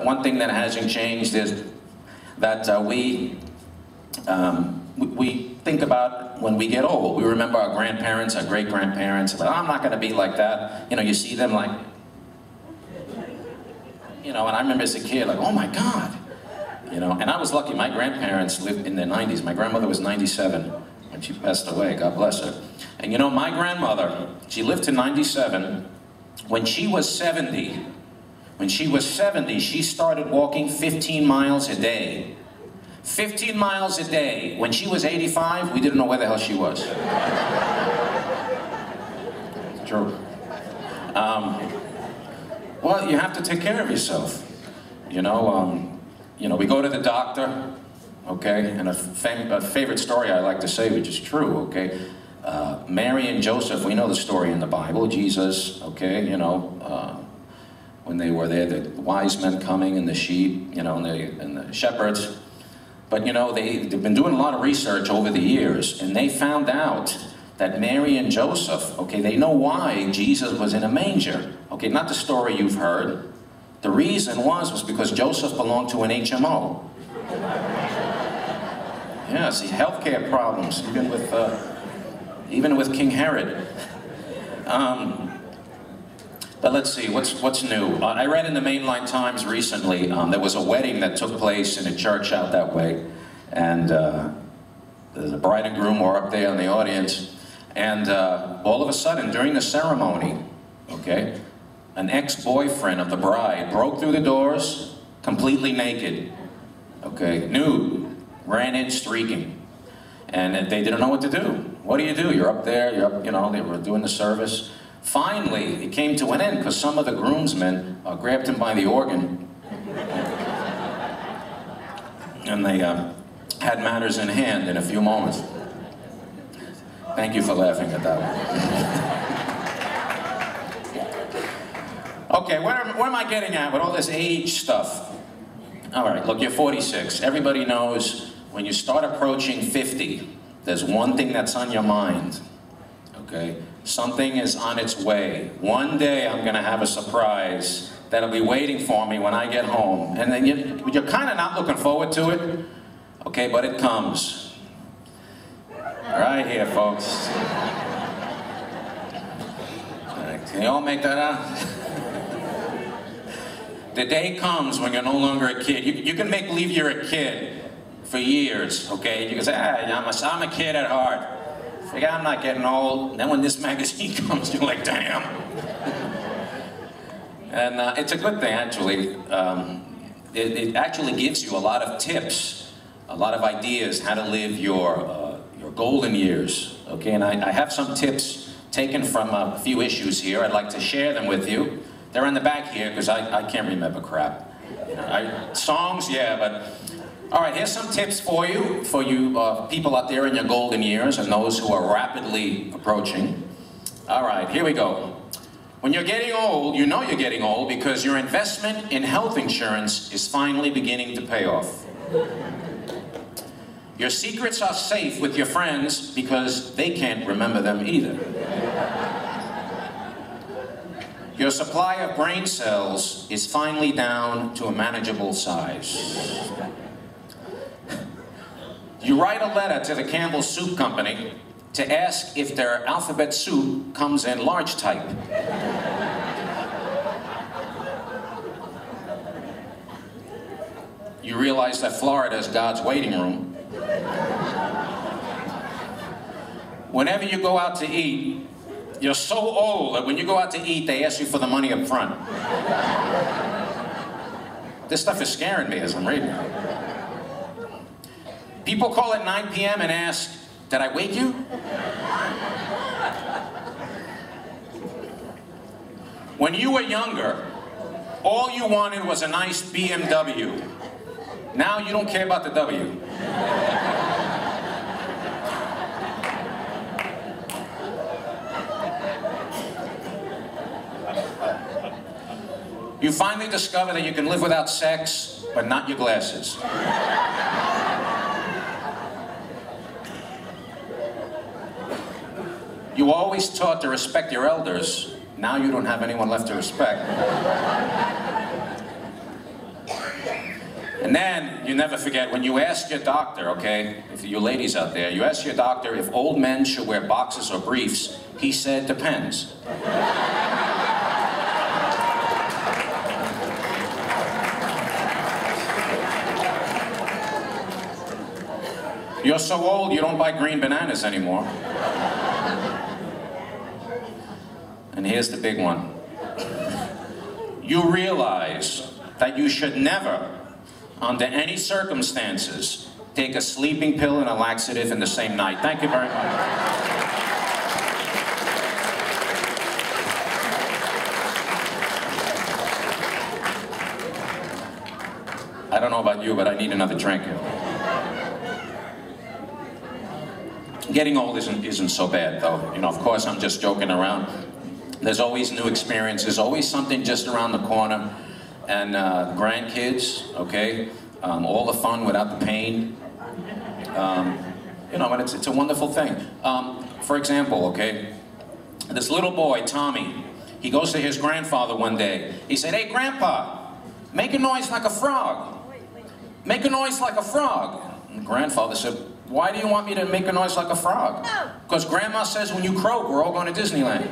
one thing that hasn't changed is that we think about when we get old. We remember our grandparents, our great-grandparents. But I'm not going to be like that. You know, you see them like, you know, and I remember as a kid, like, oh my God. You know, and I was lucky. My grandparents lived in their 90s. My grandmother was 97 when she passed away. God bless her. And you know, my grandmother, she lived to 97. When she was 70, she started walking 15 miles a day. 15 miles a day. When she was 85, we didn't know where the hell she was. It's true. Well, you have to take care of yourself. You know, we go to the doctor, okay? And a favorite story I like to say, which is true, okay? Mary and Joseph, we know the story in the Bible. Jesus, okay, you know, when they were there, the wise men coming and the sheep, you know, and the shepherds. But, you know, they've been doing a lot of research over the years, and they found out that Mary and Joseph, okay, they know why Jesus was in a manger. Okay, not the story you've heard. The reason was because Joseph belonged to an HMO. Yeah, see, healthcare problems, even with King Herod. But let's see, what's new? I read in the Mainline Times recently, there was a wedding that took place in a church out that way, and the bride and groom were up there in the audience, and all of a sudden, during the ceremony, okay, an ex-boyfriend of the bride broke through the doors, completely naked, okay, nude, ran in streaking, and they didn't know what to do. What do? You're up there, you know, they were doing the service. Finally, it came to an end because some of the groomsmen grabbed him by the organ, and they had matters in hand in a few moments. Thank you for laughing at that one. Okay, where am I getting at with all this age stuff? All right, look, you're 46. Everybody knows when you start approaching 50, there's one thing that's on your mind, okay? Something is on its way. One day I'm going to have a surprise that'll be waiting for me when I get home. And then you're kind of not looking forward to it, okay, but it comes. Right here, folks. Can you all make that out? The day comes when you're no longer a kid. You can make believe you're a kid for years, okay? You can say, I'm a kid at heart. Figure I'm not getting old. And then when this magazine comes, you're like, damn. And it's a good thing, actually. It actually gives you a lot of tips, a lot of ideas how to live your golden years, okay? And I have some tips taken from a few issues here. I'd like to share them with you. They're on the back here because I can't remember crap. You know, songs, yeah, but... All right, here's some tips for you people out there in your golden years and those who are rapidly approaching. All right, here we go. When you're getting old, you know you're getting old because your investment in health insurance is finally beginning to pay off. Your secrets are safe with your friends because they can't remember them either. Your supply of brain cells is finally down to a manageable size. You write a letter to the Campbell Soup Company to ask if their alphabet soup comes in large type. You realize that Florida is God's waiting room. Whenever you go out to eat, you're so old that when you go out to eat, they ask you for the money up front. This stuff is scaring me as I'm reading it. People call at 9 p.m. and ask, did I wake you? When you were younger, all you wanted was a nice BMW. Now you don't care about the W. You finally discover that you can live without sex, but not your glasses. You always taught to respect your elders. Now you don't have anyone left to respect. And then, you never forget, when you ask your doctor, okay, if you ladies out there, you ask your doctor if old men should wear boxers or briefs, he said, depends. You're so old, you don't buy green bananas anymore. And here's the big one. You realize that you should never, under any circumstances, take a sleeping pill and a laxative in the same night. Thank you very much. I don't know about you, but I need another drink. Getting old isn't so bad, though. You know, of course, I'm just joking around. There's always new experiences, always something just around the corner. And grandkids, okay? All the fun without the pain. You know, and it's a wonderful thing. For example, okay? This little boy, Tommy, he goes to his grandfather one day. He said, "Hey, Grandpa, make a noise like a frog. Make a noise like a frog." And grandfather said, "Why do you want me to make a noise like a frog?" "Because Grandma says when you croak, we're all going to Disneyland."